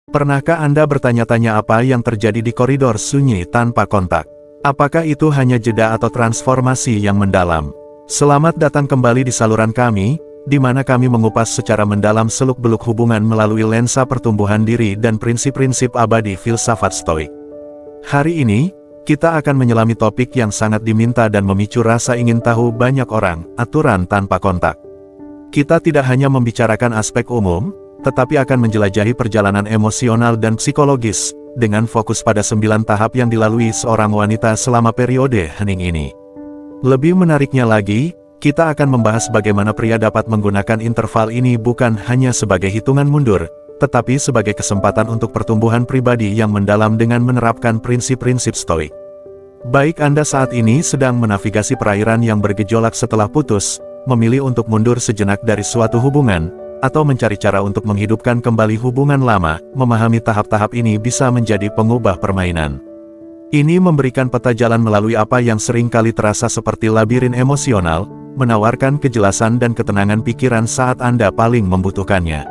Pernahkah Anda bertanya-tanya apa yang terjadi di koridor sunyi tanpa kontak? Apakah itu hanya jeda atau transformasi yang mendalam? Selamat datang kembali di saluran kami, di mana kami mengupas secara mendalam seluk-beluk hubungan melalui lensa pertumbuhan diri dan prinsip-prinsip abadi filsafat Stoik. Hari ini, kita akan menyelami topik yang sangat diminta dan memicu rasa ingin tahu banyak orang, aturan tanpa kontak. Kita tidak hanya membicarakan aspek umum, tetapi akan menjelajahi perjalanan emosional dan psikologis, dengan fokus pada 9 tahap yang dilalui seorang wanita selama periode hening ini. Lebih menariknya lagi, kita akan membahas bagaimana pria dapat menggunakan interval ini bukan hanya sebagai hitungan mundur, tetapi sebagai kesempatan untuk pertumbuhan pribadi yang mendalam dengan menerapkan prinsip-prinsip Stoik. Baik Anda saat ini sedang menavigasi perairan yang bergejolak setelah putus, memilih untuk mundur sejenak dari suatu hubungan, atau mencari cara untuk menghidupkan kembali hubungan lama, memahami tahap-tahap ini bisa menjadi pengubah permainan. Ini memberikan peta jalan melalui apa yang sering kali terasa seperti labirin emosional, menawarkan kejelasan dan ketenangan pikiran saat Anda paling membutuhkannya.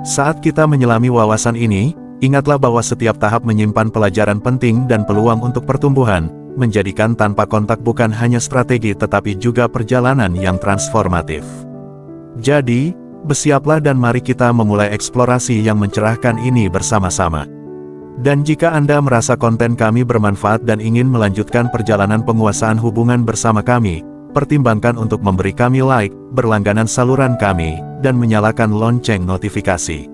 Saat kita menyelami wawasan ini, ingatlah bahwa setiap tahap menyimpan pelajaran penting dan peluang untuk pertumbuhan, menjadikan tanpa kontak bukan hanya strategi tetapi juga perjalanan yang transformatif. Jadi, bersiaplah dan mari kita memulai eksplorasi yang mencerahkan ini bersama-sama. Dan jika Anda merasa konten kami bermanfaat dan ingin melanjutkan perjalanan penguasaan hubungan bersama kami, pertimbangkan untuk memberi kami like, berlangganan saluran kami, dan menyalakan lonceng notifikasi.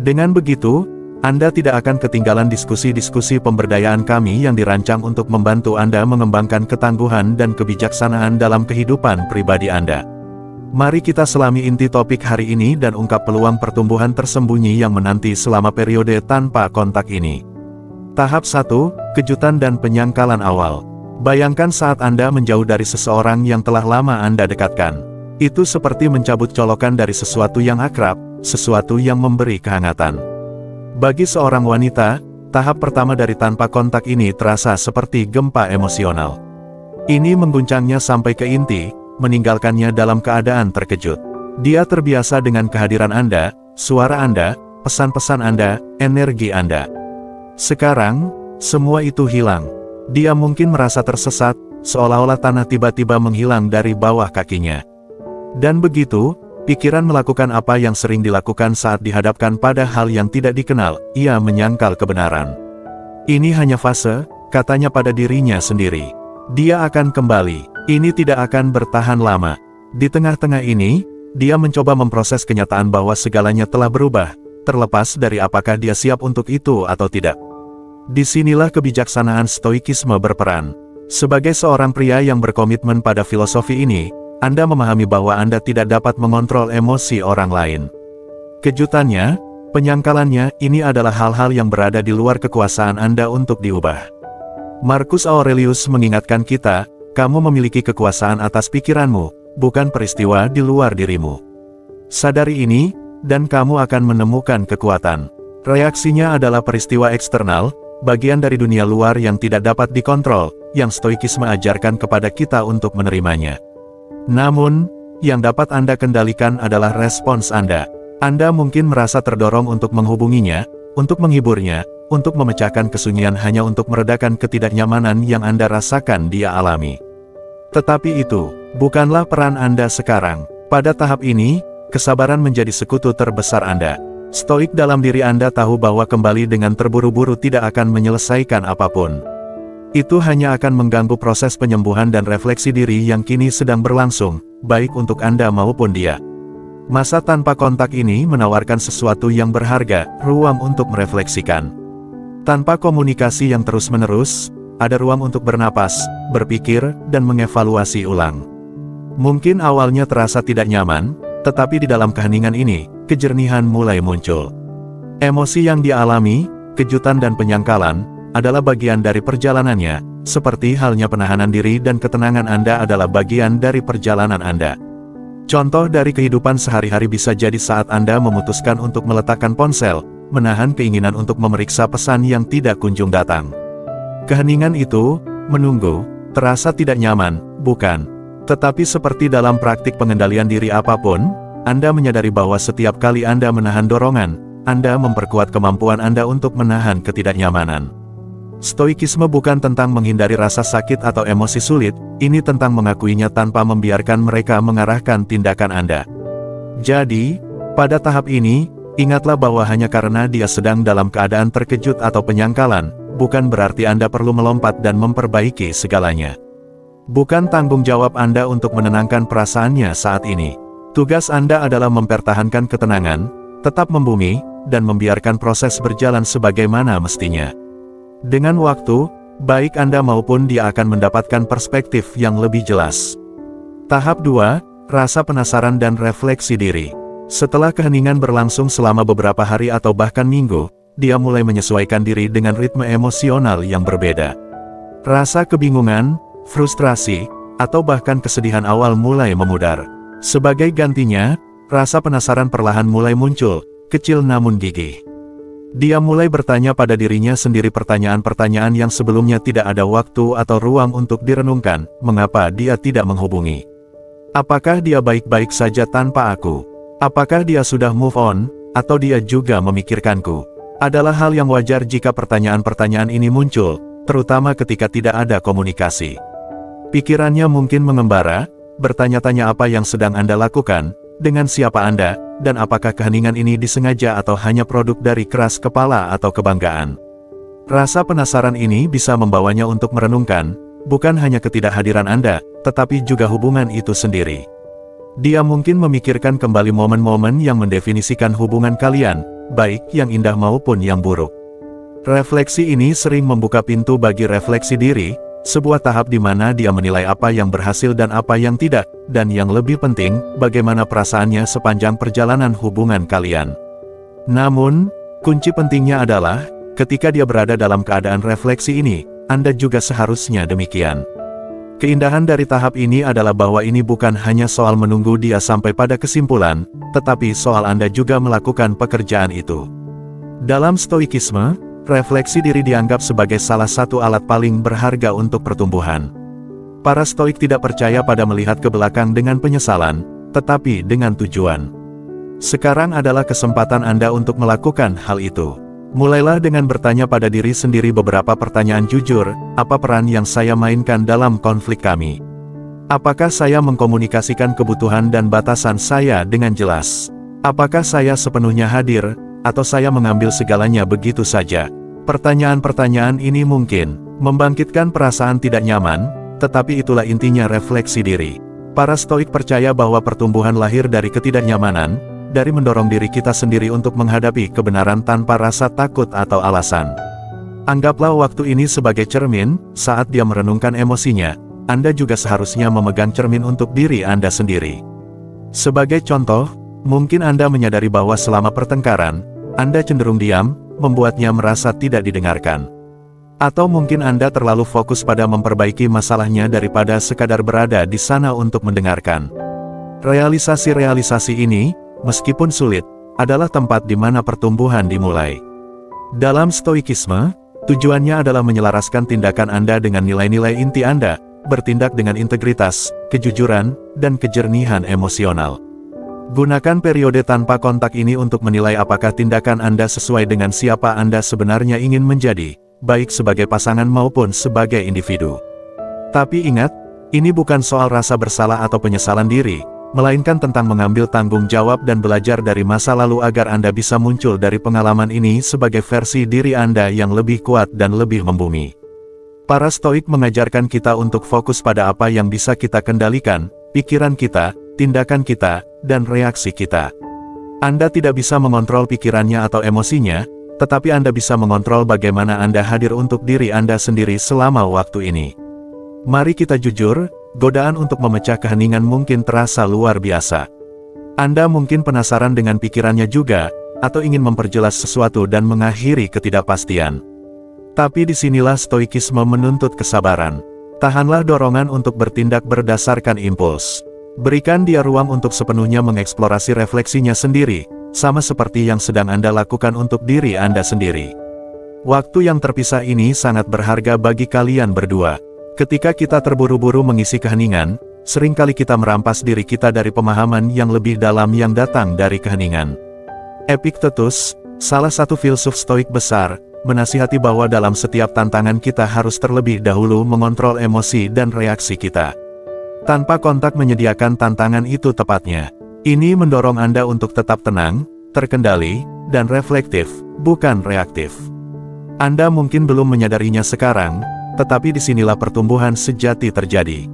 Dengan begitu, Anda tidak akan ketinggalan diskusi-diskusi pemberdayaan kami yang dirancang untuk membantu Anda mengembangkan ketangguhan dan kebijaksanaan dalam kehidupan pribadi Anda. Mari kita selami inti topik hari ini dan ungkap peluang pertumbuhan tersembunyi yang menanti selama periode tanpa kontak ini. Tahap 1, kejutan dan penyangkalan awal. Bayangkan saat Anda menjauh dari seseorang yang telah lama Anda dekatkan. Itu seperti mencabut colokan dari sesuatu yang akrab, sesuatu yang memberi kehangatan. Bagi seorang wanita, tahap pertama dari tanpa kontak ini terasa seperti gempa emosional. Ini mengguncangnya sampai ke inti, meninggalkannya dalam keadaan terkejut. Dia terbiasa dengan kehadiran Anda, suara Anda, pesan-pesan Anda, energi Anda. Sekarang, semua itu hilang. Dia mungkin merasa tersesat, seolah-olah tanah tiba-tiba menghilang dari bawah kakinya. Dan begitu, pikiran melakukan apa yang sering dilakukan saat dihadapkan pada hal yang tidak dikenal, ia menyangkal kebenaran. Ini hanya fase, katanya pada dirinya sendiri. Dia akan kembali. Ini tidak akan bertahan lama. Di tengah-tengah ini, dia mencoba memproses kenyataan bahwa segalanya telah berubah, terlepas dari apakah dia siap untuk itu atau tidak. Disinilah kebijaksanaan stoikisme berperan. Sebagai seorang pria yang berkomitmen pada filosofi ini, Anda memahami bahwa Anda tidak dapat mengontrol emosi orang lain. Kejutannya, penyangkalannya, ini adalah hal-hal yang berada di luar kekuasaan Anda untuk diubah. Marcus Aurelius mengingatkan kita, kamu memiliki kekuasaan atas pikiranmu, bukan peristiwa di luar dirimu. Sadari ini, dan kamu akan menemukan kekuatan. Reaksinya adalah peristiwa eksternal, bagian dari dunia luar yang tidak dapat dikontrol, yang stoikisme ajarkan kepada kita untuk menerimanya. Namun, yang dapat Anda kendalikan adalah respons Anda. Anda mungkin merasa terdorong untuk menghubunginya, untuk menghiburnya, untuk memecahkan kesunyian hanya untuk meredakan ketidaknyamanan yang Anda rasakan dia alami. Tetapi itu, bukanlah peran Anda sekarang. Pada tahap ini, kesabaran menjadi sekutu terbesar Anda. Stoik dalam diri Anda tahu bahwa kembali dengan terburu-buru tidak akan menyelesaikan apapun. Itu hanya akan mengganggu proses penyembuhan dan refleksi diri yang kini sedang berlangsung, baik untuk Anda maupun dia. Masa tanpa kontak ini menawarkan sesuatu yang berharga, ruang untuk merefleksikan. Tanpa komunikasi yang terus-menerus, ada ruang untuk bernapas, berpikir, dan mengevaluasi ulang. Mungkin awalnya terasa tidak nyaman, tetapi di dalam keheningan ini, kejernihan mulai muncul. Emosi yang dialami, kejutan dan penyangkalan, adalah bagian dari perjalanannya, seperti halnya penahanan diri dan ketenangan Anda adalah bagian dari perjalanan Anda. Contoh dari kehidupan sehari-hari bisa jadi saat Anda memutuskan untuk meletakkan ponsel, menahan keinginan untuk memeriksa pesan yang tidak kunjung datang. Keheningan itu, menunggu, terasa tidak nyaman, bukan? Tetapi seperti dalam praktik pengendalian diri apapun, Anda menyadari bahwa setiap kali Anda menahan dorongan, Anda memperkuat kemampuan Anda untuk menahan ketidaknyamanan. Stoikisme bukan tentang menghindari rasa sakit atau emosi sulit, ini tentang mengakuinya tanpa membiarkan mereka mengarahkan tindakan Anda. Jadi, pada tahap ini, ingatlah bahwa hanya karena dia sedang dalam keadaan terkejut atau penyangkalan, bukan berarti Anda perlu melompat dan memperbaiki segalanya. Bukan tanggung jawab Anda untuk menenangkan perasaannya saat ini. Tugas Anda adalah mempertahankan ketenangan, tetap membumi, dan membiarkan proses berjalan sebagaimana mestinya. Dengan waktu, baik Anda maupun dia akan mendapatkan perspektif yang lebih jelas. Tahap 2, rasa penasaran dan refleksi diri. Setelah keheningan berlangsung selama beberapa hari atau bahkan minggu, dia mulai menyesuaikan diri dengan ritme emosional yang berbeda. Rasa kebingungan, frustrasi, atau bahkan kesedihan awal mulai memudar. Sebagai gantinya, rasa penasaran perlahan mulai muncul, kecil namun gigih. Dia mulai bertanya pada dirinya sendiri pertanyaan-pertanyaan yang sebelumnya tidak ada waktu atau ruang untuk direnungkan. Mengapa dia tidak menghubungi? Apakah dia baik-baik saja tanpa aku? Apakah dia sudah move on, atau dia juga memikirkanku? Adalah hal yang wajar jika pertanyaan-pertanyaan ini muncul, terutama ketika tidak ada komunikasi. Pikirannya mungkin mengembara, bertanya-tanya apa yang sedang Anda lakukan, dengan siapa Anda, dan apakah keheningan ini disengaja atau hanya produk dari keras kepala atau kebanggaan. Rasa penasaran ini bisa membawanya untuk merenungkan, bukan hanya ketidakhadiran Anda, tetapi juga hubungan itu sendiri. Dia mungkin memikirkan kembali momen-momen yang mendefinisikan hubungan kalian, baik yang indah maupun yang buruk. Refleksi ini sering membuka pintu bagi refleksi diri, sebuah tahap di mana dia menilai apa yang berhasil dan apa yang tidak, dan yang lebih penting, bagaimana perasaannya sepanjang perjalanan hubungan kalian. Namun, kunci pentingnya adalah, ketika dia berada dalam keadaan refleksi ini, Anda juga seharusnya demikian. Keindahan dari tahap ini adalah bahwa ini bukan hanya soal menunggu dia sampai pada kesimpulan, tetapi soal Anda juga melakukan pekerjaan itu. Dalam Stoikisme, refleksi diri dianggap sebagai salah satu alat paling berharga untuk pertumbuhan. Para Stoik tidak percaya pada melihat ke belakang dengan penyesalan, tetapi dengan tujuan. Sekarang adalah kesempatan Anda untuk melakukan hal itu. Mulailah dengan bertanya pada diri sendiri beberapa pertanyaan jujur, apa peran yang saya mainkan dalam konflik kami? Apakah saya mengkomunikasikan kebutuhan dan batasan saya dengan jelas? Apakah saya sepenuhnya hadir, atau saya mengambil segalanya begitu saja? Pertanyaan-pertanyaan ini mungkin membangkitkan perasaan tidak nyaman, tetapi itulah intinya refleksi diri. Para Stoik percaya bahwa pertumbuhan lahir dari ketidaknyamanan, dari mendorong diri kita sendiri untuk menghadapi kebenaran tanpa rasa takut atau alasan. Anggaplah waktu ini sebagai cermin, saat dia merenungkan emosinya, Anda juga seharusnya memegang cermin untuk diri Anda sendiri. Sebagai contoh, mungkin Anda menyadari bahwa selama pertengkaran, Anda cenderung diam, membuatnya merasa tidak didengarkan. Atau mungkin Anda terlalu fokus pada memperbaiki masalahnya daripada sekadar berada di sana untuk mendengarkan. Realisasi-realisasi ini, meskipun sulit, adalah tempat di mana pertumbuhan dimulai. Dalam Stoikisme, tujuannya adalah menyelaraskan tindakan Anda dengan nilai-nilai inti Anda, bertindak dengan integritas, kejujuran, dan kejernihan emosional. Gunakan periode tanpa kontak ini untuk menilai apakah tindakan Anda sesuai dengan siapa Anda sebenarnya ingin menjadi, baik sebagai pasangan maupun sebagai individu. Tapi ingat, ini bukan soal rasa bersalah atau penyesalan diri, melainkan tentang mengambil tanggung jawab dan belajar dari masa lalu agar Anda bisa muncul dari pengalaman ini sebagai versi diri Anda yang lebih kuat dan lebih membumi. Para Stoik mengajarkan kita untuk fokus pada apa yang bisa kita kendalikan, pikiran kita, tindakan kita, dan reaksi kita. Anda tidak bisa mengontrol pikirannya atau emosinya, tetapi Anda bisa mengontrol bagaimana Anda hadir untuk diri Anda sendiri selama waktu ini. Mari kita jujur, godaan untuk memecah keheningan mungkin terasa luar biasa. Anda mungkin penasaran dengan pikirannya juga, atau ingin memperjelas sesuatu dan mengakhiri ketidakpastian. Tapi disinilah Stoikisme menuntut kesabaran. Tahanlah dorongan untuk bertindak berdasarkan impuls. Berikan dia ruang untuk sepenuhnya mengeksplorasi refleksinya sendiri, sama seperti yang sedang Anda lakukan untuk diri Anda sendiri. Waktu yang terpisah ini sangat berharga bagi kalian berdua. Ketika kita terburu-buru mengisi keheningan, seringkali kita merampas diri kita dari pemahaman yang lebih dalam yang datang dari keheningan. Epictetus, Salah satu filsuf stoik besar, menasihati bahwa dalam setiap tantangan kita harus terlebih dahulu mengontrol emosi dan reaksi kita. Tanpa kontak menyediakan tantangan itu tepatnya. Ini mendorong Anda untuk tetap tenang, terkendali, dan reflektif, bukan reaktif. Anda mungkin belum menyadarinya sekarang, tetapi disinilah pertumbuhan sejati terjadi.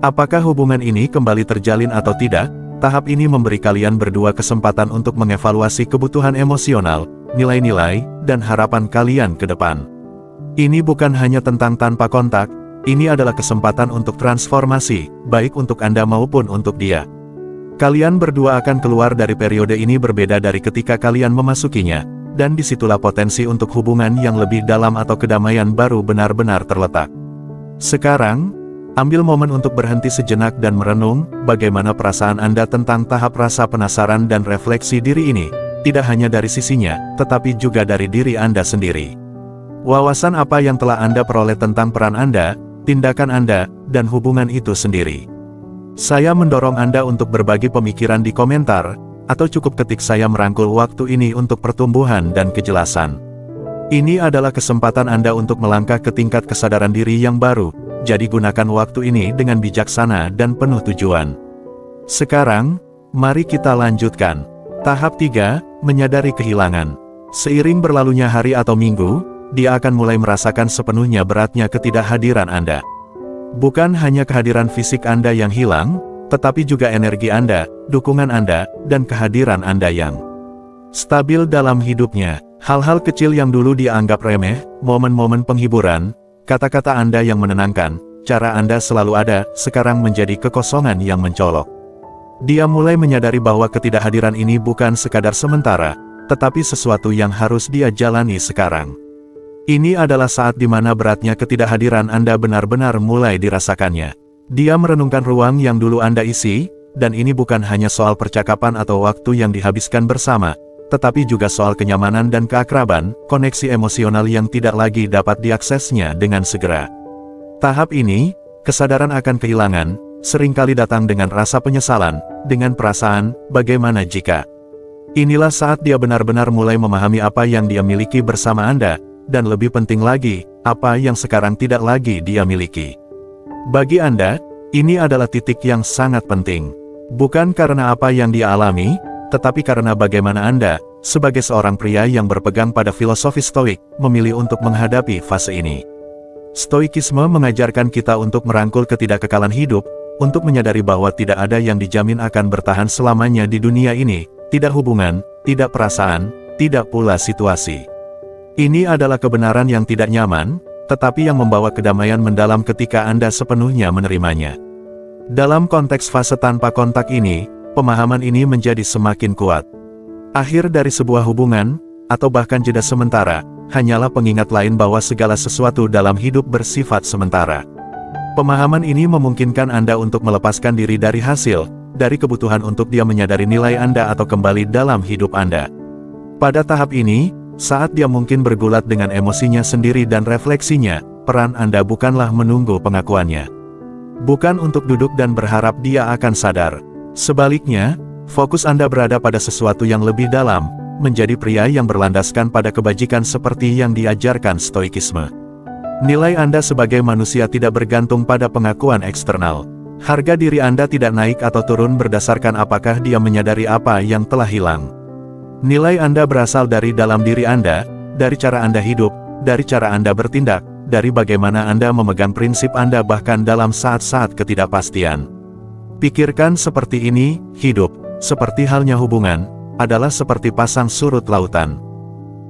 Apakah hubungan ini kembali terjalin atau tidak? Tahap ini memberi kalian berdua kesempatan untuk mengevaluasi kebutuhan emosional, nilai-nilai, dan harapan kalian ke depan. Ini bukan hanya tentang tanpa kontak, ini adalah kesempatan untuk transformasi, baik untuk Anda maupun untuk dia. Kalian berdua akan keluar dari periode ini berbeda dari ketika kalian memasukinya, dan disitulah potensi untuk hubungan yang lebih dalam atau kedamaian baru benar-benar terletak. Sekarang, ambil momen untuk berhenti sejenak dan merenung, bagaimana perasaan Anda tentang tahap rasa penasaran dan refleksi diri ini, tidak hanya dari sisinya, tetapi juga dari diri Anda sendiri. Wawasan apa yang telah Anda peroleh tentang peran Anda, tindakan Anda, dan hubungan itu sendiri. Saya mendorong Anda untuk berbagi pemikiran di komentar, atau cukup ketik saya merangkul waktu ini untuk pertumbuhan dan kejelasan. Ini adalah kesempatan Anda untuk melangkah ke tingkat kesadaran diri yang baru, jadi gunakan waktu ini dengan bijaksana dan penuh tujuan. Sekarang, mari kita lanjutkan. Tahap 3, menyadari kehilangan. Seiring berlalunya hari atau minggu, dia akan mulai merasakan sepenuhnya beratnya ketidakhadiran Anda. Bukan hanya kehadiran fisik Anda yang hilang, tetapi juga energi Anda, dukungan Anda, dan kehadiran Anda yang stabil dalam hidupnya. Hal-hal kecil yang dulu dianggap remeh, momen-momen penghiburan, kata-kata Anda yang menenangkan, cara Anda selalu ada, sekarang menjadi kekosongan yang mencolok. Dia mulai menyadari bahwa ketidakhadiran ini bukan sekadar sementara, tetapi sesuatu yang harus dia jalani sekarang. Ini adalah saat di mana beratnya ketidakhadiran Anda benar-benar mulai dirasakannya. Dia merenungkan ruang yang dulu Anda isi, dan ini bukan hanya soal percakapan atau waktu yang dihabiskan bersama, tetapi juga soal kenyamanan dan keakraban, koneksi emosional yang tidak lagi dapat diaksesnya dengan segera. Tahap ini, kesadaran akan kehilangan, seringkali datang dengan rasa penyesalan, dengan perasaan, bagaimana jika. Inilah saat dia benar-benar mulai memahami apa yang dia miliki bersama Anda, dan lebih penting lagi, apa yang sekarang tidak lagi dia miliki. Bagi Anda, ini adalah titik yang sangat penting. Bukan karena apa yang dia alami, tetapi karena bagaimana Anda, sebagai seorang pria yang berpegang pada filosofi stoik, memilih untuk menghadapi fase ini. Stoikisme mengajarkan kita untuk merangkul ketidakkekalan hidup, untuk menyadari bahwa tidak ada yang dijamin akan bertahan selamanya di dunia ini, tidak hubungan, tidak perasaan, tidak pula situasi. Ini adalah kebenaran yang tidak nyaman, tetapi yang membawa kedamaian mendalam ketika Anda sepenuhnya menerimanya. Dalam konteks fase tanpa kontak ini, pemahaman ini menjadi semakin kuat. Akhir dari sebuah hubungan, atau bahkan jeda sementara, hanyalah pengingat lain bahwa segala sesuatu dalam hidup bersifat sementara. Pemahaman ini memungkinkan Anda untuk melepaskan diri dari hasil, dari kebutuhan untuk dia menyadari nilai Anda atau kembali dalam hidup Anda. Pada tahap ini, saat dia mungkin bergulat dengan emosinya sendiri dan refleksinya, peran Anda bukanlah menunggu pengakuannya. Bukan untuk duduk dan berharap dia akan sadar. Sebaliknya, fokus Anda berada pada sesuatu yang lebih dalam, menjadi pria yang berlandaskan pada kebajikan seperti yang diajarkan stoikisme. Nilai Anda sebagai manusia tidak bergantung pada pengakuan eksternal. Harga diri Anda tidak naik atau turun berdasarkan apakah dia menyadari apa yang telah hilang. Nilai Anda berasal dari dalam diri Anda, dari cara Anda hidup, dari cara Anda bertindak, dari bagaimana Anda memegang prinsip Anda bahkan dalam saat-saat ketidakpastian. Pikirkan seperti ini, hidup, seperti halnya hubungan, adalah seperti pasang surut lautan.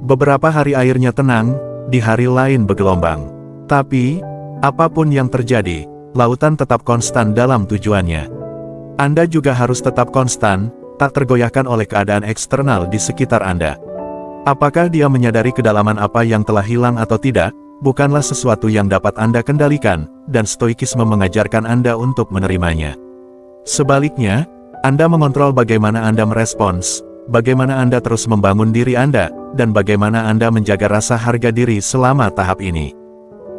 Beberapa hari airnya tenang, di hari lain bergelombang. Tapi, apapun yang terjadi, lautan tetap konstan dalam tujuannya. Anda juga harus tetap konstan, tak tergoyahkan oleh keadaan eksternal di sekitar Anda. Apakah dia menyadari kedalaman apa yang telah hilang atau tidak, bukanlah sesuatu yang dapat Anda kendalikan, dan stoikisme mengajarkan Anda untuk menerimanya. Sebaliknya, Anda mengontrol bagaimana Anda merespons, bagaimana Anda terus membangun diri Anda, dan bagaimana Anda menjaga rasa harga diri selama tahap ini.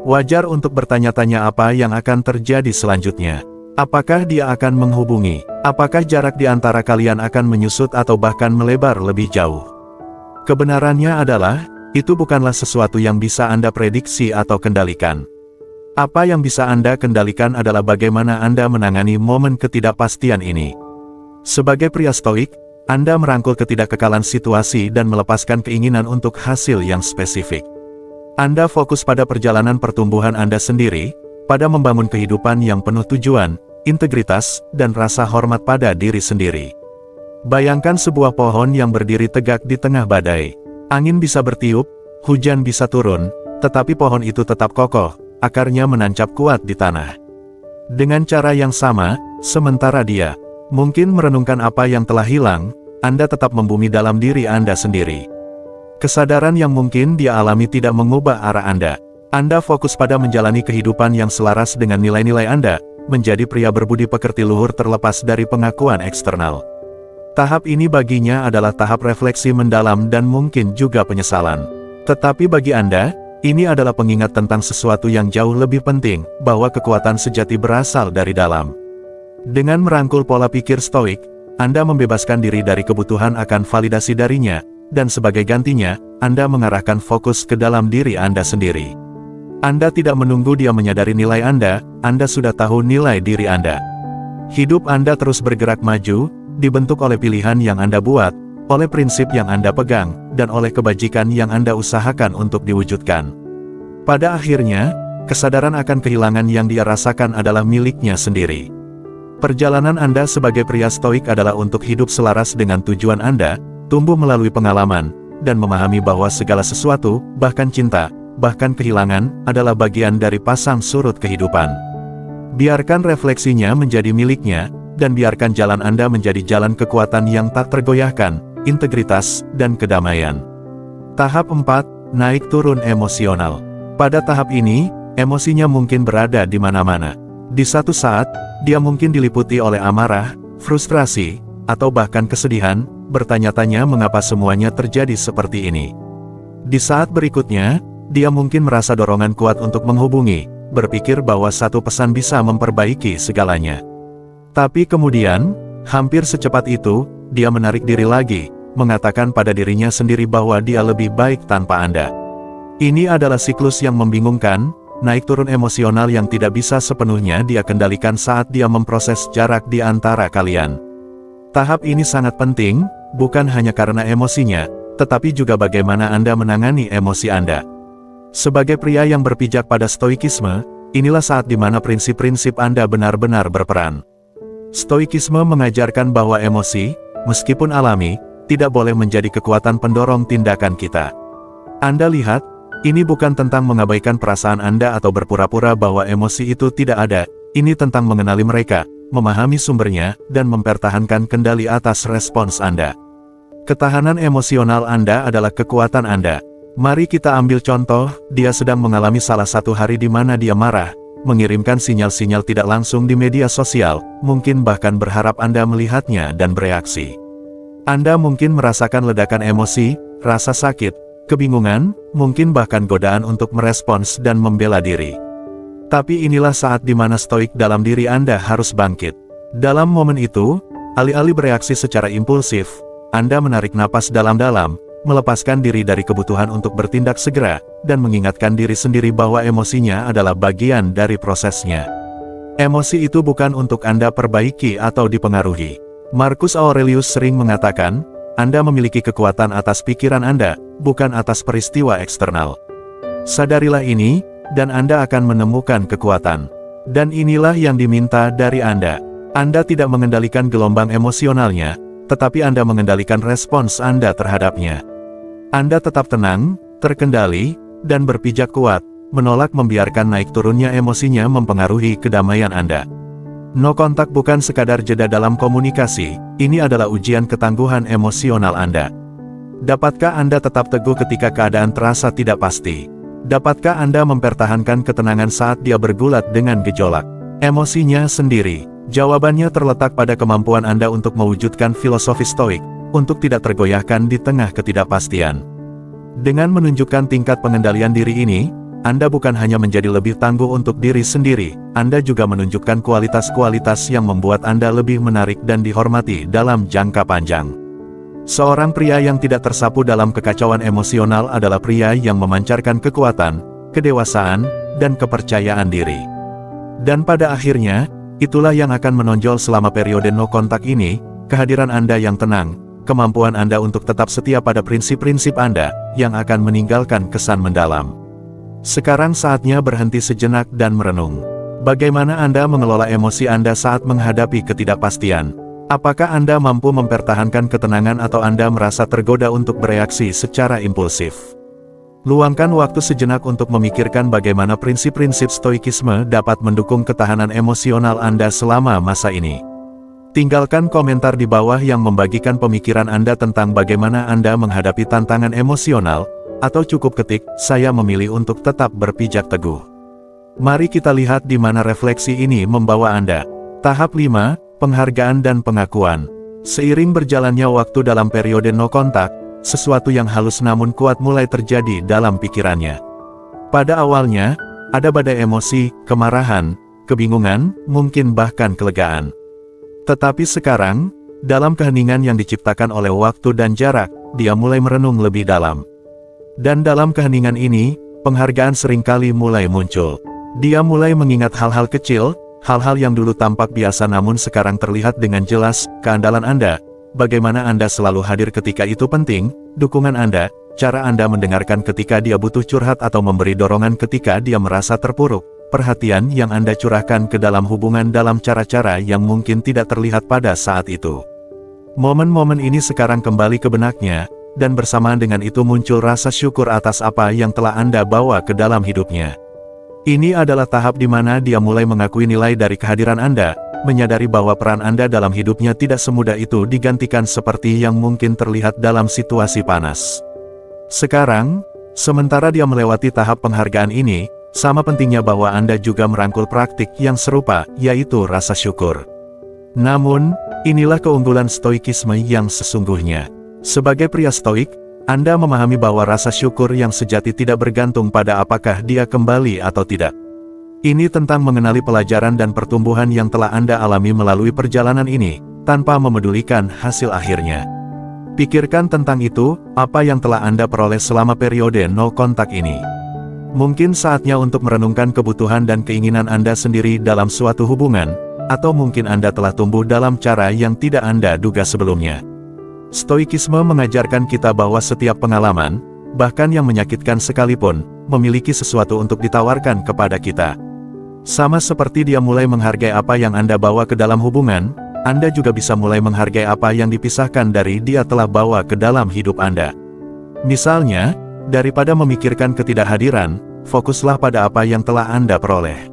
Wajar untuk bertanya-tanya apa yang akan terjadi selanjutnya. Apakah dia akan menghubungi? Apakah jarak di antara kalian akan menyusut atau bahkan melebar lebih jauh? Kebenarannya adalah, itu bukanlah sesuatu yang bisa Anda prediksi atau kendalikan. Apa yang bisa Anda kendalikan adalah bagaimana Anda menangani momen ketidakpastian ini. Sebagai pria stoik, Anda merangkul ketidakkekalan situasi dan melepaskan keinginan untuk hasil yang spesifik. Anda fokus pada perjalanan pertumbuhan Anda sendiri, pada membangun kehidupan yang penuh tujuan, integritas, dan rasa hormat pada diri sendiri. Bayangkan sebuah pohon yang berdiri tegak di tengah badai. Angin bisa bertiup, hujan bisa turun, tetapi pohon itu tetap kokoh. Akarnya menancap kuat di tanah. Dengan cara yang sama, sementara dia mungkin merenungkan apa yang telah hilang, Anda tetap membumi dalam diri Anda sendiri. Kesadaran yang mungkin dia alami tidak mengubah arah Anda. Anda fokus pada menjalani kehidupan yang selaras dengan nilai-nilai Anda, menjadi pria berbudi pekerti luhur terlepas dari pengakuan eksternal. Tahap ini baginya adalah tahap refleksi mendalam dan mungkin juga penyesalan. Tetapi bagi Anda, ini adalah pengingat tentang sesuatu yang jauh lebih penting, bahwa kekuatan sejati berasal dari dalam. Dengan merangkul pola pikir stoik, Anda membebaskan diri dari kebutuhan akan validasi darinya, dan sebagai gantinya, Anda mengarahkan fokus ke dalam diri Anda sendiri. Anda tidak menunggu dia menyadari nilai Anda sudah tahu nilai diri Anda. Hidup Anda terus bergerak maju, dibentuk oleh pilihan yang Anda buat, oleh prinsip yang Anda pegang, dan oleh kebajikan yang Anda usahakan untuk diwujudkan. Pada akhirnya, kesadaran akan kehilangan yang dia rasakan adalah miliknya sendiri. Perjalanan Anda sebagai pria stoik adalah untuk hidup selaras dengan tujuan Anda, tumbuh melalui pengalaman, dan memahami bahwa segala sesuatu, bahkan cinta, bahkan kehilangan, adalah bagian dari pasang surut kehidupan. Biarkan refleksinya menjadi miliknya, dan biarkan jalan Anda menjadi jalan kekuatan yang tak tergoyahkan, integritas, dan kedamaian. Tahap 4, naik turun emosional. Pada tahap ini, emosinya mungkin berada di mana-mana. Di satu saat, dia mungkin diliputi oleh amarah, frustrasi, atau bahkan kesedihan, bertanya-tanya mengapa semuanya terjadi seperti ini. Di saat berikutnya, dia mungkin merasa dorongan kuat untuk menghubungi, berpikir bahwa satu pesan bisa memperbaiki segalanya. Tapi kemudian, hampir secepat itu, dia menarik diri lagi, mengatakan pada dirinya sendiri bahwa dia lebih baik tanpa Anda. Ini adalah siklus yang membingungkan, naik turun emosional yang tidak bisa sepenuhnya dia kendalikan saat dia memproses jarak di antara kalian. Tahap ini sangat penting, bukan hanya karena emosinya, tetapi juga bagaimana Anda menangani emosi Anda. Sebagai pria yang berpijak pada stoikisme, inilah saat di mana prinsip-prinsip Anda benar-benar berperan. Stoikisme mengajarkan bahwa emosi, meskipun alami, tidak boleh menjadi kekuatan pendorong tindakan kita. Anda lihat, ini bukan tentang mengabaikan perasaan Anda atau berpura-pura bahwa emosi itu tidak ada, ini tentang mengenali mereka, memahami sumbernya, dan mempertahankan kendali atas respons Anda. Ketahanan emosional Anda adalah kekuatan Anda. Mari kita ambil contoh, dia sedang mengalami salah satu hari di mana dia marah, mengirimkan sinyal-sinyal tidak langsung di media sosial, mungkin bahkan berharap Anda melihatnya dan bereaksi. Anda mungkin merasakan ledakan emosi, rasa sakit, kebingungan, mungkin bahkan godaan untuk merespons dan membela diri. Tapi inilah saat di mana stoik dalam diri Anda harus bangkit. Dalam momen itu, alih-alih bereaksi secara impulsif, Anda menarik napas dalam-dalam, melepaskan diri dari kebutuhan untuk bertindak segera, dan mengingatkan diri sendiri bahwa emosinya adalah bagian dari prosesnya. Emosi itu bukan untuk Anda perbaiki atau dipengaruhi. Marcus Aurelius sering mengatakan, Anda memiliki kekuatan atas pikiran Anda, bukan atas peristiwa eksternal. Sadarilah ini, dan Anda akan menemukan kekuatan. Dan inilah yang diminta dari Anda. Anda tidak mengendalikan gelombang emosionalnya, tetapi Anda mengendalikan respons Anda terhadapnya. Anda tetap tenang, terkendali, dan berpijak kuat, menolak membiarkan naik turunnya emosinya mempengaruhi kedamaian Anda. No kontak bukan sekadar jeda dalam komunikasi, ini adalah ujian ketangguhan emosional Anda. Dapatkah Anda tetap teguh ketika keadaan terasa tidak pasti? Dapatkah Anda mempertahankan ketenangan saat dia bergulat dengan gejolak emosinya sendiri? Jawabannya terletak pada kemampuan Anda untuk mewujudkan filosofi stoik, untuk tidak tergoyahkan di tengah ketidakpastian. Dengan menunjukkan tingkat pengendalian diri ini, Anda bukan hanya menjadi lebih tangguh untuk diri sendiri, Anda juga menunjukkan kualitas-kualitas yang membuat Anda lebih menarik dan dihormati dalam jangka panjang. Seorang pria yang tidak tersapu dalam kekacauan emosional adalah pria yang memancarkan kekuatan, kedewasaan, dan kepercayaan diri. Dan pada akhirnya, itulah yang akan menonjol selama periode no kontak ini, kehadiran Anda yang tenang, kemampuan Anda untuk tetap setia pada prinsip-prinsip Anda, yang akan meninggalkan kesan mendalam. Sekarang saatnya berhenti sejenak dan merenung. Bagaimana Anda mengelola emosi Anda saat menghadapi ketidakpastian? Apakah Anda mampu mempertahankan ketenangan atau Anda merasa tergoda untuk bereaksi secara impulsif? Luangkan waktu sejenak untuk memikirkan bagaimana prinsip-prinsip stoikisme dapat mendukung ketahanan emosional Anda selama masa ini. Tinggalkan komentar di bawah yang membagikan pemikiran Anda tentang bagaimana Anda menghadapi tantangan emosional, atau cukup ketik, "Saya memilih untuk tetap berpijak teguh." Mari kita lihat di mana refleksi ini membawa Anda. Tahap 5. Penghargaan dan pengakuan. Seiring berjalannya waktu dalam periode no kontak, sesuatu yang halus namun kuat mulai terjadi dalam pikirannya. Pada awalnya, ada badai emosi, kemarahan, kebingungan, mungkin bahkan kelegaan. Tetapi sekarang, dalam keheningan yang diciptakan oleh waktu dan jarak, dia mulai merenung lebih dalam. Dan dalam keheningan ini, penghargaan seringkali mulai muncul. Dia mulai mengingat hal-hal kecil, hal-hal yang dulu tampak biasa namun sekarang terlihat dengan jelas, keandalan Anda, bagaimana Anda selalu hadir ketika itu penting, dukungan Anda, cara Anda mendengarkan ketika dia butuh curhat atau memberi dorongan ketika dia merasa terpuruk, perhatian yang Anda curahkan ke dalam hubungan dalam cara-cara yang mungkin tidak terlihat pada saat itu. Momen-momen ini sekarang kembali ke benaknya, dan bersamaan dengan itu muncul rasa syukur atas apa yang telah Anda bawa ke dalam hidupnya. Ini adalah tahap di mana dia mulai mengakui nilai dari kehadiran Anda, menyadari bahwa peran Anda dalam hidupnya tidak semudah itu digantikan seperti yang mungkin terlihat dalam situasi panas. Sekarang, sementara dia melewati tahap penghargaan ini, sama pentingnya bahwa Anda juga merangkul praktik yang serupa, yaitu rasa syukur. Namun, inilah keunggulan stoikisme yang sesungguhnya. Sebagai pria stoik, Anda memahami bahwa rasa syukur yang sejati tidak bergantung pada apakah dia kembali atau tidak. Ini tentang mengenali pelajaran dan pertumbuhan yang telah Anda alami melalui perjalanan ini, tanpa memedulikan hasil akhirnya. Pikirkan tentang itu, apa yang telah Anda peroleh selama periode no kontak ini. Mungkin saatnya untuk merenungkan kebutuhan dan keinginan Anda sendiri dalam suatu hubungan, atau mungkin Anda telah tumbuh dalam cara yang tidak Anda duga sebelumnya. Stoikisme mengajarkan kita bahwa setiap pengalaman, bahkan yang menyakitkan sekalipun, memiliki sesuatu untuk ditawarkan kepada kita. Sama seperti dia mulai menghargai apa yang Anda bawa ke dalam hubungan, Anda juga bisa mulai menghargai apa yang dipisahkan dari dia telah bawa ke dalam hidup Anda. Misalnya, daripada memikirkan ketidakhadiran, fokuslah pada apa yang telah Anda peroleh.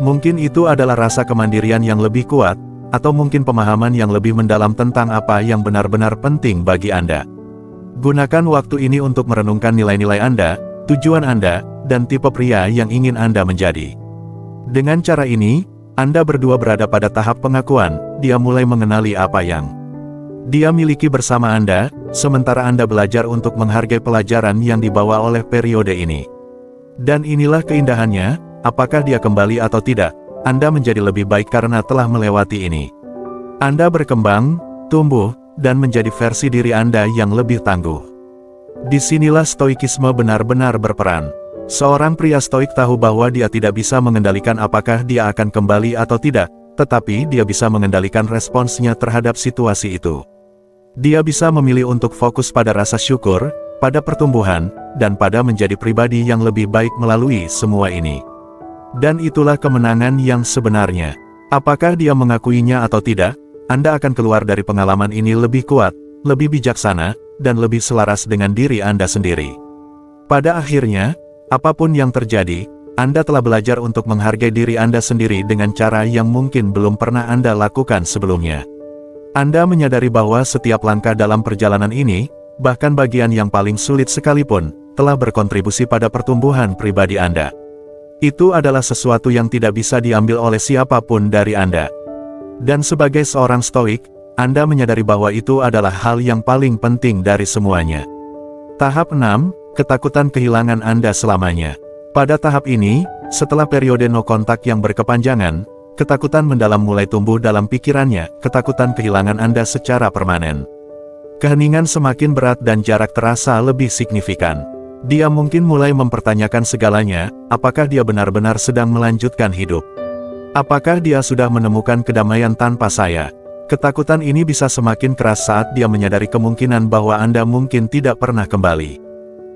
Mungkin itu adalah rasa kemandirian yang lebih kuat, atau mungkin pemahaman yang lebih mendalam tentang apa yang benar-benar penting bagi Anda. Gunakan waktu ini untuk merenungkan nilai-nilai Anda, tujuan Anda, dan tipe pria yang ingin Anda menjadi. Dengan cara ini, Anda berdua berada pada tahap pengakuan, dia mulai mengenali apa yang dia miliki bersama Anda, sementara Anda belajar untuk menghargai pelajaran yang dibawa oleh periode ini. Dan inilah keindahannya, apakah dia kembali atau tidak, Anda menjadi lebih baik karena telah melewati ini. Anda berkembang, tumbuh, dan menjadi versi diri Anda yang lebih tangguh. Disinilah stoikisme benar-benar berperan. Seorang pria stoik tahu bahwa dia tidak bisa mengendalikan apakah dia akan kembali atau tidak, tetapi dia bisa mengendalikan responsnya terhadap situasi itu. Dia bisa memilih untuk fokus pada rasa syukur, pada pertumbuhan, dan pada menjadi pribadi yang lebih baik melalui semua ini. Dan itulah kemenangan yang sebenarnya. Apakah dia mengakuinya atau tidak, Anda akan keluar dari pengalaman ini lebih kuat, lebih bijaksana, dan lebih selaras dengan diri Anda sendiri. Pada akhirnya, apapun yang terjadi, Anda telah belajar untuk menghargai diri Anda sendiri dengan cara yang mungkin belum pernah Anda lakukan sebelumnya. Anda menyadari bahwa setiap langkah dalam perjalanan ini, bahkan bagian yang paling sulit sekalipun, telah berkontribusi pada pertumbuhan pribadi Anda. Itu adalah sesuatu yang tidak bisa diambil oleh siapapun dari Anda. Dan sebagai seorang stoik, Anda menyadari bahwa itu adalah hal yang paling penting dari semuanya. Tahap 6, ketakutan kehilangan Anda selamanya. Pada tahap ini, setelah periode no kontak yang berkepanjangan, ketakutan mendalam mulai tumbuh dalam pikirannya, ketakutan kehilangan Anda secara permanen. Keheningan semakin berat dan jarak terasa lebih signifikan. Dia mungkin mulai mempertanyakan segalanya, apakah dia benar-benar sedang melanjutkan hidup? Apakah dia sudah menemukan kedamaian tanpa saya? Ketakutan ini bisa semakin keras saat dia menyadari kemungkinan bahwa Anda mungkin tidak pernah kembali.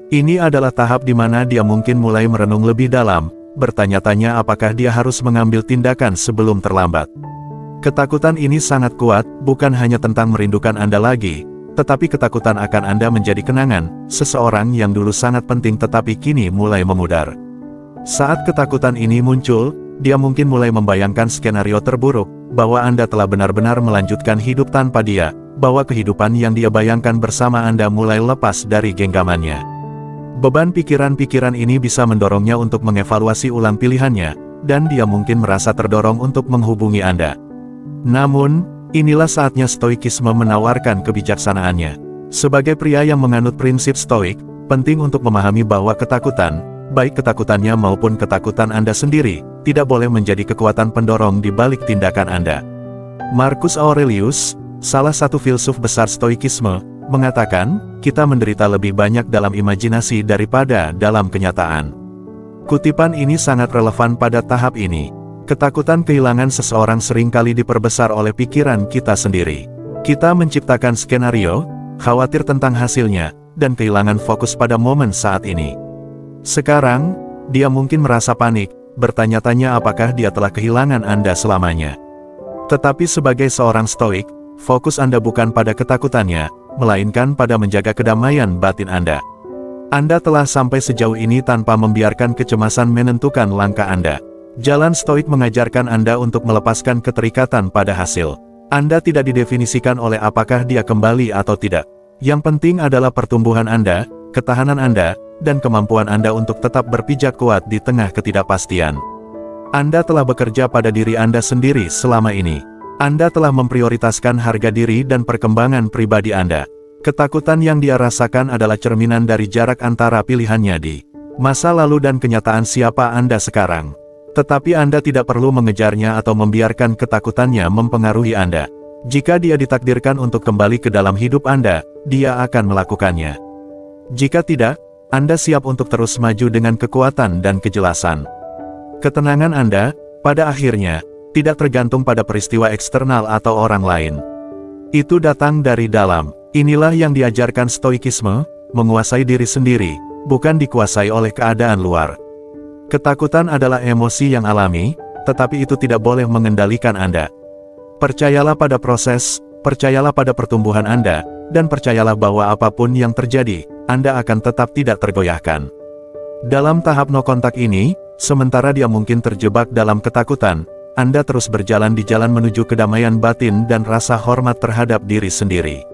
Ini adalah tahap di mana dia mungkin mulai merenung lebih dalam, bertanya-tanya apakah dia harus mengambil tindakan sebelum terlambat. Ketakutan ini sangat kuat, bukan hanya tentang merindukan Anda lagi, tetapi ketakutan akan Anda menjadi kenangan, seseorang yang dulu sangat penting tetapi kini mulai memudar. Saat ketakutan ini muncul, dia mungkin mulai membayangkan skenario terburuk, bahwa Anda telah benar-benar melanjutkan hidup tanpa dia, bahwa kehidupan yang dia bayangkan bersama Anda mulai lepas dari genggamannya. Beban pikiran-pikiran ini bisa mendorongnya untuk mengevaluasi ulang pilihannya, dan dia mungkin merasa terdorong untuk menghubungi Anda. Namun, inilah saatnya stoikisme menawarkan kebijaksanaannya. Sebagai pria yang menganut prinsip stoik, penting untuk memahami bahwa ketakutan, baik ketakutannya maupun ketakutan Anda sendiri, tidak boleh menjadi kekuatan pendorong di balik tindakan Anda. Marcus Aurelius, salah satu filsuf besar stoikisme, mengatakan, kita menderita lebih banyak dalam imajinasi daripada dalam kenyataan. Kutipan ini sangat relevan pada tahap ini. Ketakutan kehilangan seseorang seringkali diperbesar oleh pikiran kita sendiri. Kita menciptakan skenario, khawatir tentang hasilnya, dan kehilangan fokus pada momen saat ini. Sekarang, dia mungkin merasa panik, bertanya-tanya apakah dia telah kehilangan Anda selamanya. Tetapi sebagai seorang stoik, fokus Anda bukan pada ketakutannya, melainkan pada menjaga kedamaian batin Anda. Anda telah sampai sejauh ini tanpa membiarkan kecemasan menentukan langkah Anda. Jalan stoik mengajarkan Anda untuk melepaskan keterikatan pada hasil. Anda tidak didefinisikan oleh apakah dia kembali atau tidak. Yang penting adalah pertumbuhan Anda, ketahanan Anda, dan kemampuan Anda untuk tetap berpijak kuat di tengah ketidakpastian. Anda telah bekerja pada diri Anda sendiri selama ini. Anda telah memprioritaskan harga diri dan perkembangan pribadi Anda. Ketakutan yang dia rasakan adalah cerminan dari jarak antara pilihannya di masa lalu dan kenyataan siapa Anda sekarang. Tetapi Anda tidak perlu mengejarnya atau membiarkan ketakutannya mempengaruhi Anda. Jika dia ditakdirkan untuk kembali ke dalam hidup Anda, dia akan melakukannya. Jika tidak, Anda siap untuk terus maju dengan kekuatan dan kejelasan. Ketenangan Anda, pada akhirnya, tidak tergantung pada peristiwa eksternal atau orang lain. Itu datang dari dalam. Inilah yang diajarkan stoikisme, menguasai diri sendiri, bukan dikuasai oleh keadaan luar. Ketakutan adalah emosi yang alami, tetapi itu tidak boleh mengendalikan Anda. Percayalah pada proses, percayalah pada pertumbuhan Anda, dan percayalah bahwa apapun yang terjadi, Anda akan tetap tidak tergoyahkan. Dalam tahap no kontak ini, sementara dia mungkin terjebak dalam ketakutan, Anda terus berjalan di jalan menuju kedamaian batin dan rasa hormat terhadap diri sendiri.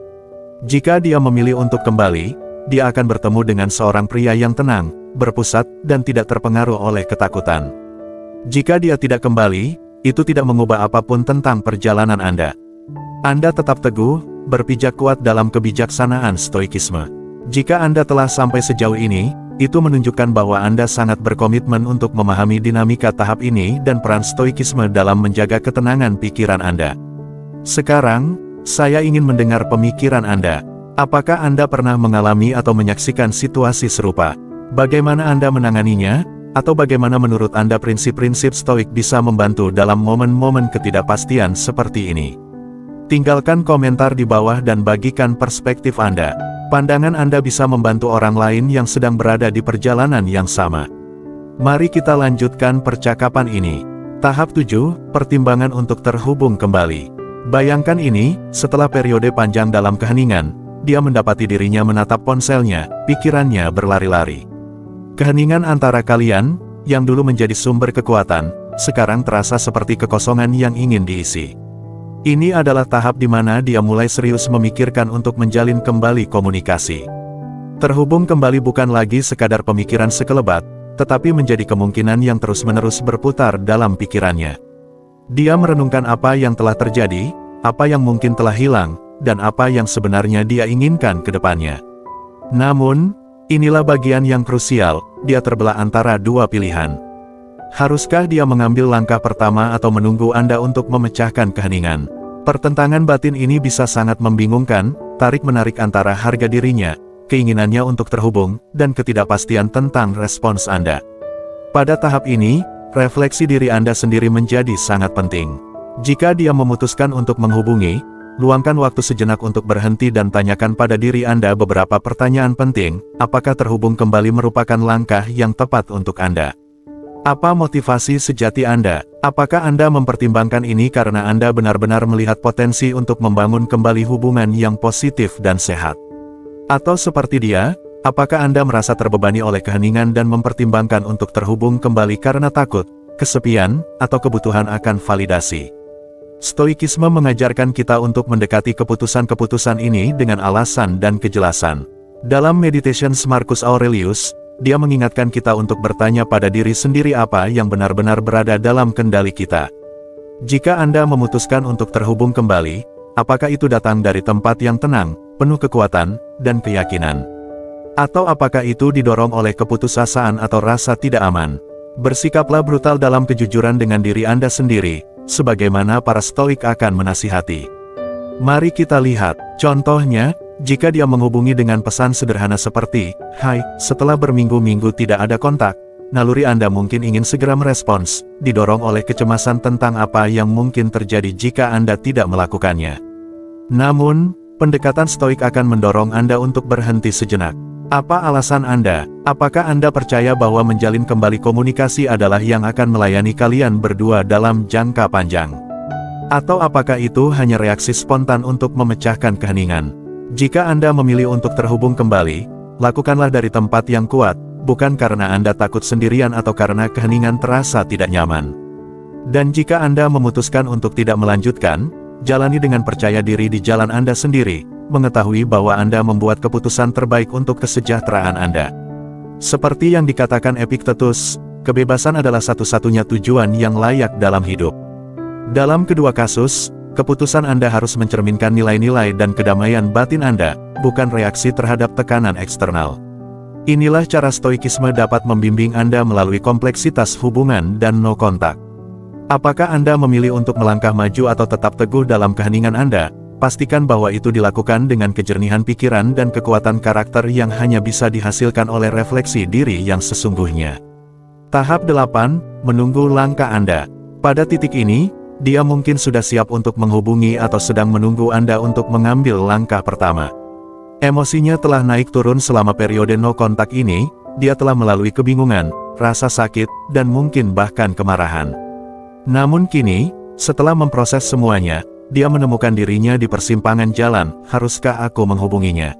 Jika dia memilih untuk kembali, dia akan bertemu dengan seorang pria yang tenang, berpusat, dan tidak terpengaruh oleh ketakutan. Jika dia tidak kembali, itu tidak mengubah apapun tentang perjalanan Anda. Anda tetap teguh, berpijak kuat dalam kebijaksanaan stoikisme. Jika Anda telah sampai sejauh ini, itu menunjukkan bahwa Anda sangat berkomitmen untuk memahami dinamika tahap ini dan peran stoikisme dalam menjaga ketenangan pikiran Anda. Sekarang, saya ingin mendengar pemikiran Anda. Apakah Anda pernah mengalami atau menyaksikan situasi serupa? Bagaimana Anda menanganinya? Atau bagaimana menurut Anda prinsip-prinsip stoik bisa membantu dalam momen-momen ketidakpastian seperti ini? Tinggalkan komentar di bawah dan bagikan perspektif Anda. Pandangan Anda bisa membantu orang lain yang sedang berada di perjalanan yang sama. Mari kita lanjutkan percakapan ini. Tahap 7, pertimbangan untuk terhubung kembali. Bayangkan ini, setelah periode panjang dalam keheningan, dia mendapati dirinya menatap ponselnya, pikirannya berlari-lari. Keheningan antara kalian, yang dulu menjadi sumber kekuatan, sekarang terasa seperti kekosongan yang ingin diisi. Ini adalah tahap di mana dia mulai serius memikirkan untuk menjalin kembali komunikasi. Terhubung kembali bukan lagi sekadar pemikiran sekelebat, tetapi menjadi kemungkinan yang terus-menerus berputar dalam pikirannya. Dia merenungkan apa yang telah terjadi, apa yang mungkin telah hilang, dan apa yang sebenarnya dia inginkan ke depannya. Namun, inilah bagian yang krusial, dia terbelah antara dua pilihan. Haruskah dia mengambil langkah pertama atau menunggu Anda untuk memecahkan keheningan? Pertentangan batin ini bisa sangat membingungkan, tarik-menarik antara harga dirinya, keinginannya untuk terhubung, dan ketidakpastian tentang respons Anda. Pada tahap ini, refleksi diri Anda sendiri menjadi sangat penting. Jika dia memutuskan untuk menghubungi, luangkan waktu sejenak untuk berhenti dan tanyakan pada diri Anda beberapa pertanyaan penting. Apakah terhubung kembali merupakan langkah yang tepat untuk Anda? Apa motivasi sejati Anda? Apakah Anda mempertimbangkan ini karena Anda benar-benar melihat potensi untuk membangun kembali hubungan yang positif dan sehat? Atau seperti dia, apakah Anda merasa terbebani oleh keheningan dan mempertimbangkan untuk terhubung kembali karena takut, kesepian, atau kebutuhan akan validasi? Stoikisme mengajarkan kita untuk mendekati keputusan-keputusan ini dengan alasan dan kejelasan. Dalam Meditations Marcus Aurelius, dia mengingatkan kita untuk bertanya pada diri sendiri apa yang benar-benar berada dalam kendali kita. Jika Anda memutuskan untuk terhubung kembali, apakah itu datang dari tempat yang tenang, penuh kekuatan, dan keyakinan? Atau apakah itu didorong oleh keputusasaan atau rasa tidak aman? Bersikaplah brutal dalam kejujuran dengan diri Anda sendiri, sebagaimana para Stoik akan menasihati. Mari kita lihat, contohnya, jika dia menghubungi dengan pesan sederhana seperti, "Hai, setelah berminggu-minggu tidak ada kontak," naluri Anda mungkin ingin segera merespons, didorong oleh kecemasan tentang apa yang mungkin terjadi jika Anda tidak melakukannya. Namun, pendekatan Stoik akan mendorong Anda untuk berhenti sejenak. Apa alasan Anda? Apakah Anda percaya bahwa menjalin kembali komunikasi adalah yang akan melayani kalian berdua dalam jangka panjang? Atau apakah itu hanya reaksi spontan untuk memecahkan keheningan? Jika Anda memilih untuk terhubung kembali, lakukanlah dari tempat yang kuat, bukan karena Anda takut sendirian atau karena keheningan terasa tidak nyaman. Dan jika Anda memutuskan untuk tidak melanjutkan, jalani dengan percaya diri di jalan Anda sendiri, mengetahui bahwa Anda membuat keputusan terbaik untuk kesejahteraan Anda. Seperti yang dikatakan Epictetus, kebebasan adalah satu-satunya tujuan yang layak dalam hidup. Dalam kedua kasus, keputusan Anda harus mencerminkan nilai-nilai dan kedamaian batin Anda, bukan reaksi terhadap tekanan eksternal. Inilah cara Stoikisme dapat membimbing Anda melalui kompleksitas hubungan dan no kontak. Apakah Anda memilih untuk melangkah maju atau tetap teguh dalam keheningan Anda? Pastikan bahwa itu dilakukan dengan kejernihan pikiran dan kekuatan karakter yang hanya bisa dihasilkan oleh refleksi diri yang sesungguhnya. Tahap 8, menunggu langkah Anda. Pada titik ini, dia mungkin sudah siap untuk menghubungi atau sedang menunggu Anda untuk mengambil langkah pertama. Emosinya telah naik turun selama periode no kontak ini, dia telah melalui kebingungan, rasa sakit, dan mungkin bahkan kemarahan. Namun kini, setelah memproses semuanya, dia menemukan dirinya di persimpangan jalan. Haruskah aku menghubunginya?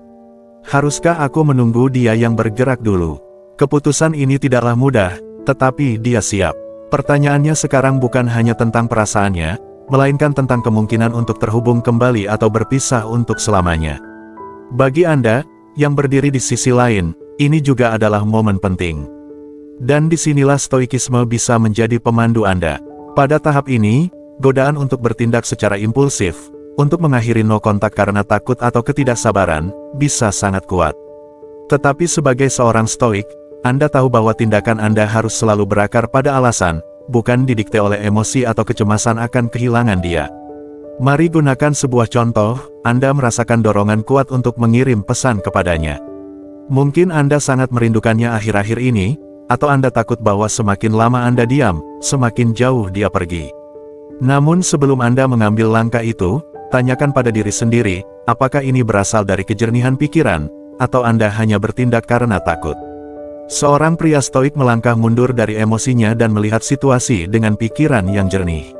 Haruskah aku menunggu dia yang bergerak dulu? Keputusan ini tidaklah mudah, tetapi dia siap. Pertanyaannya sekarang bukan hanya tentang perasaannya, melainkan tentang kemungkinan untuk terhubung kembali atau berpisah untuk selamanya. Bagi Anda, yang berdiri di sisi lain, ini juga adalah momen penting. Dan disinilah Stoikisme bisa menjadi pemandu Anda. Pada tahap ini, godaan untuk bertindak secara impulsif, untuk mengakhiri no kontak karena takut atau ketidaksabaran, bisa sangat kuat. Tetapi sebagai seorang Stoik, Anda tahu bahwa tindakan Anda harus selalu berakar pada alasan, bukan didikte oleh emosi atau kecemasan akan kehilangan dia. Mari gunakan sebuah contoh. Anda merasakan dorongan kuat untuk mengirim pesan kepadanya. Mungkin Anda sangat merindukannya akhir-akhir ini, atau Anda takut bahwa semakin lama Anda diam, semakin jauh dia pergi. Namun sebelum Anda mengambil langkah itu, tanyakan pada diri sendiri, apakah ini berasal dari kejernihan pikiran, atau Anda hanya bertindak karena takut? Seorang pria Stoik melangkah mundur dari emosinya dan melihat situasi dengan pikiran yang jernih.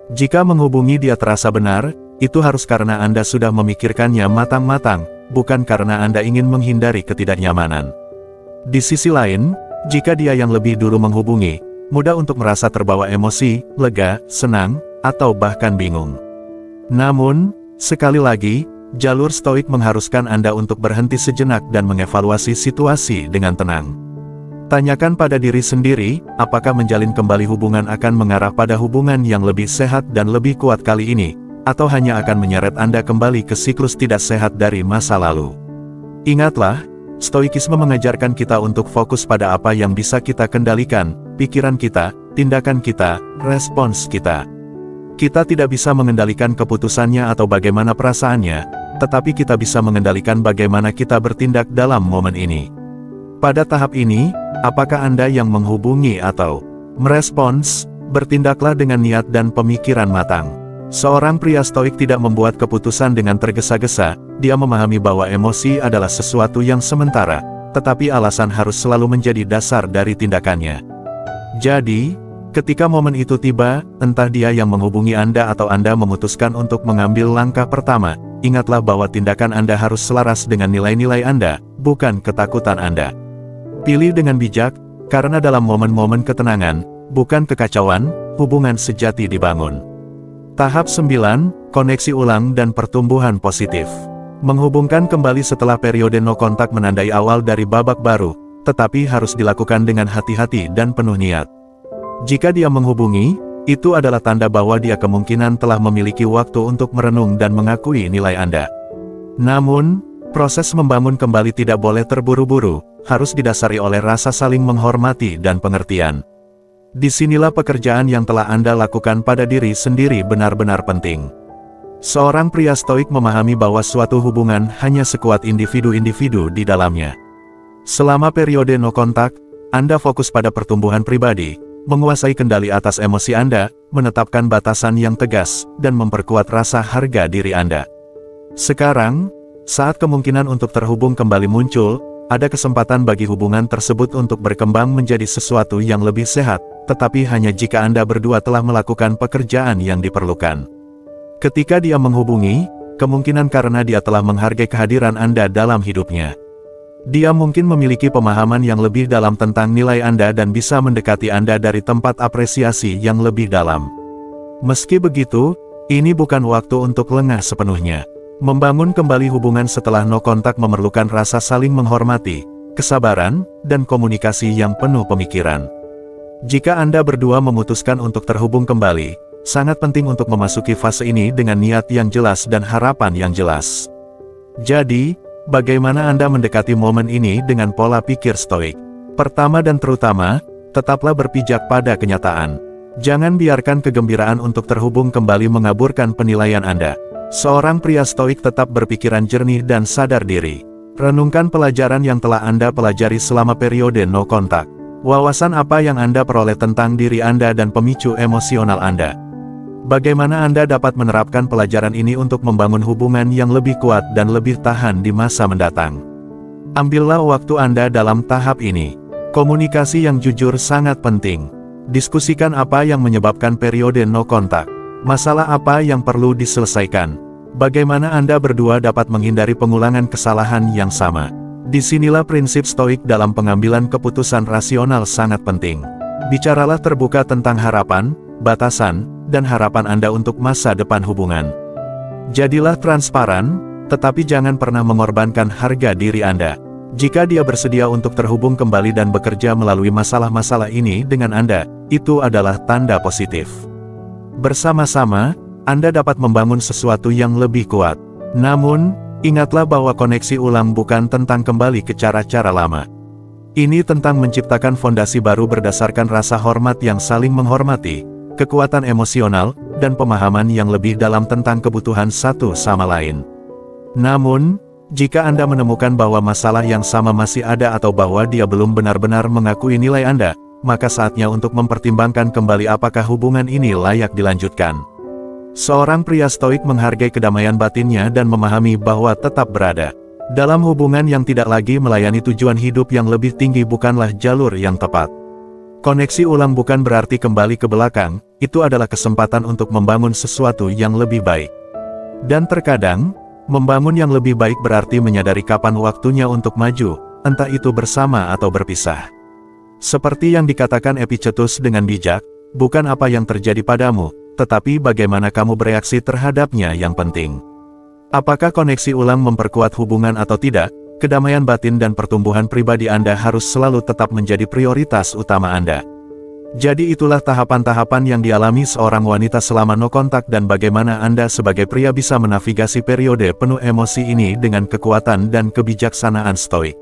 Jika menghubungi dia terasa benar, itu harus karena Anda sudah memikirkannya matang-matang, bukan karena Anda ingin menghindari ketidaknyamanan. Di sisi lain, jika dia yang lebih dulu menghubungi, mudah untuk merasa terbawa emosi, lega, senang, atau bahkan bingung. Namun, sekali lagi, jalur Stoik mengharuskan Anda untuk berhenti sejenak dan mengevaluasi situasi dengan tenang. Tanyakan pada diri sendiri, apakah menjalin kembali hubungan akan mengarah pada hubungan yang lebih sehat dan lebih kuat kali ini, atau hanya akan menyeret Anda kembali ke siklus tidak sehat dari masa lalu. Ingatlah, Stoikisme mengajarkan kita untuk fokus pada apa yang bisa kita kendalikan, pikiran kita, tindakan kita, respons kita. Kita tidak bisa mengendalikan keputusannya atau bagaimana perasaannya, tetapi kita bisa mengendalikan bagaimana kita bertindak dalam momen ini. Pada tahap ini, apakah Anda yang menghubungi atau merespons? Bertindaklah dengan niat dan pemikiran matang. Seorang pria stoik tidak membuat keputusan dengan tergesa-gesa, dia memahami bahwa emosi adalah sesuatu yang sementara, tetapi alasan harus selalu menjadi dasar dari tindakannya. Jadi, ketika momen itu tiba, entah dia yang menghubungi Anda atau Anda memutuskan untuk mengambil langkah pertama, ingatlah bahwa tindakan Anda harus selaras dengan nilai-nilai Anda, bukan ketakutan Anda. Pilih dengan bijak, karena dalam momen-momen ketenangan, bukan kekacauan, hubungan sejati dibangun. Tahap 9, koneksi ulang dan pertumbuhan positif. Menghubungkan kembali setelah periode no kontak menandai awal dari babak baru, tetapi harus dilakukan dengan hati-hati dan penuh niat. Jika dia menghubungi, itu adalah tanda bahwa dia kemungkinan telah memiliki waktu untuk merenung dan mengakui nilai Anda. Namun, proses membangun kembali tidak boleh terburu-buru, harus didasari oleh rasa saling menghormati dan pengertian. Disinilah pekerjaan yang telah Anda lakukan pada diri sendiri benar-benar penting. Seorang pria stoik memahami bahwa suatu hubungan hanya sekuat individu-individu di dalamnya. Selama periode no kontak, Anda fokus pada pertumbuhan pribadi, menguasai kendali atas emosi Anda, menetapkan batasan yang tegas, dan memperkuat rasa harga diri Anda. Sekarang, saat kemungkinan untuk terhubung kembali muncul, ada kesempatan bagi hubungan tersebut untuk berkembang menjadi sesuatu yang lebih sehat, tetapi hanya jika Anda berdua telah melakukan pekerjaan yang diperlukan. Ketika dia menghubungi, kemungkinan karena dia telah menghargai kehadiran Anda dalam hidupnya. Dia mungkin memiliki pemahaman yang lebih dalam tentang nilai Anda dan bisa mendekati Anda dari tempat apresiasi yang lebih dalam. Meski begitu, ini bukan waktu untuk lengah sepenuhnya. Membangun kembali hubungan setelah no kontak memerlukan rasa saling menghormati, kesabaran, dan komunikasi yang penuh pemikiran. Jika Anda berdua memutuskan untuk terhubung kembali, sangat penting untuk memasuki fase ini dengan niat yang jelas dan harapan yang jelas. Jadi, bagaimana Anda mendekati momen ini dengan pola pikir stoik? Pertama dan terutama, tetaplah berpijak pada kenyataan. Jangan biarkan kegembiraan untuk terhubung kembali mengaburkan penilaian Anda. Seorang pria stoik tetap berpikiran jernih dan sadar diri. Renungkan pelajaran yang telah Anda pelajari selama periode no kontak. Wawasan apa yang Anda peroleh tentang diri Anda dan pemicu emosional Anda. Bagaimana Anda dapat menerapkan pelajaran ini untuk membangun hubungan yang lebih kuat dan lebih tahan di masa mendatang? Ambillah waktu Anda dalam tahap ini. Komunikasi yang jujur sangat penting. Diskusikan apa yang menyebabkan periode no kontak. Masalah apa yang perlu diselesaikan? Bagaimana Anda berdua dapat menghindari pengulangan kesalahan yang sama? Disinilah prinsip stoik dalam pengambilan keputusan rasional sangat penting. Bicaralah terbuka tentang harapan, batasan, dan harapan Anda untuk masa depan hubungan. Jadilah transparan, tetapi jangan pernah mengorbankan harga diri Anda. Jika dia bersedia untuk terhubung kembali dan bekerja melalui masalah-masalah ini dengan Anda, itu adalah tanda positif. Bersama-sama, Anda dapat membangun sesuatu yang lebih kuat. Namun, ingatlah bahwa koneksi ulang bukan tentang kembali ke cara-cara lama. Ini tentang menciptakan fondasi baru berdasarkan rasa hormat yang saling menghormati, kekuatan emosional, dan pemahaman yang lebih dalam tentang kebutuhan satu sama lain. Namun, jika Anda menemukan bahwa masalah yang sama masih ada atau bahwa dia belum benar-benar mengakui nilai Anda, maka saatnya untuk mempertimbangkan kembali apakah hubungan ini layak dilanjutkan. Seorang pria stoik menghargai kedamaian batinnya dan memahami bahwa tetap berada dalam hubungan yang tidak lagi melayani tujuan hidup yang lebih tinggi bukanlah jalur yang tepat. Koneksi ulang bukan berarti kembali ke belakang, itu adalah kesempatan untuk membangun sesuatu yang lebih baik. Dan terkadang, membangun yang lebih baik berarti menyadari kapan waktunya untuk maju, entah itu bersama atau berpisah. Seperti yang dikatakan Epictetus dengan bijak, bukan apa yang terjadi padamu, tetapi bagaimana kamu bereaksi terhadapnya yang penting. Apakah koneksi ulang memperkuat hubungan atau tidak, kedamaian batin dan pertumbuhan pribadi Anda harus selalu tetap menjadi prioritas utama Anda. Jadi itulah tahapan-tahapan yang dialami seorang wanita selama no kontak dan bagaimana Anda sebagai pria bisa menavigasi periode penuh emosi ini dengan kekuatan dan kebijaksanaan stoik.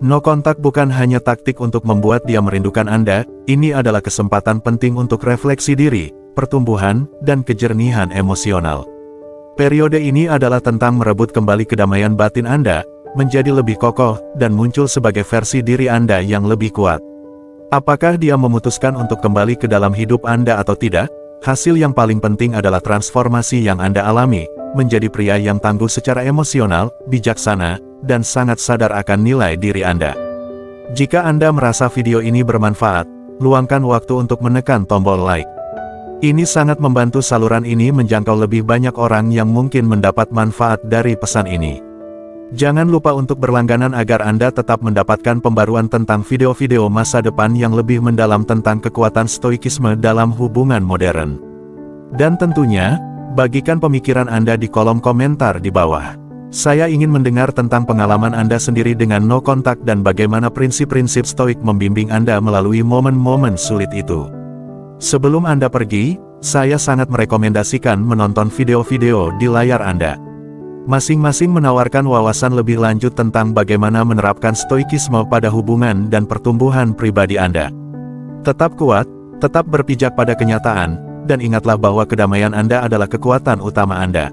No kontak bukan hanya taktik untuk membuat dia merindukan Anda, ini adalah kesempatan penting untuk refleksi diri, pertumbuhan, dan kejernihan emosional. Periode ini adalah tentang merebut kembali kedamaian batin Anda, menjadi lebih kokoh, dan muncul sebagai versi diri Anda yang lebih kuat. Apakah dia memutuskan untuk kembali ke dalam hidup Anda atau tidak? Hasil yang paling penting adalah transformasi yang Anda alami, menjadi pria yang tangguh secara emosional, bijaksana, dan sangat sadar akan nilai diri Anda. Jika Anda merasa video ini bermanfaat, luangkan waktu untuk menekan tombol like. Ini sangat membantu saluran ini menjangkau lebih banyak orang yang mungkin mendapat manfaat dari pesan ini. Jangan lupa untuk berlangganan agar Anda tetap mendapatkan pembaruan tentang video-video masa depan yang lebih mendalam tentang kekuatan stoikisme dalam hubungan modern. Dan tentunya, bagikan pemikiran Anda di kolom komentar di bawah. Saya ingin mendengar tentang pengalaman Anda sendiri dengan no kontak dan bagaimana prinsip-prinsip stoik membimbing Anda melalui momen-momen sulit itu. Sebelum Anda pergi, saya sangat merekomendasikan menonton video-video di layar Anda. Masing-masing menawarkan wawasan lebih lanjut tentang bagaimana menerapkan stoikisme pada hubungan dan pertumbuhan pribadi Anda. Tetap kuat, tetap berpijak pada kenyataan, dan ingatlah bahwa kedamaian Anda adalah kekuatan utama Anda.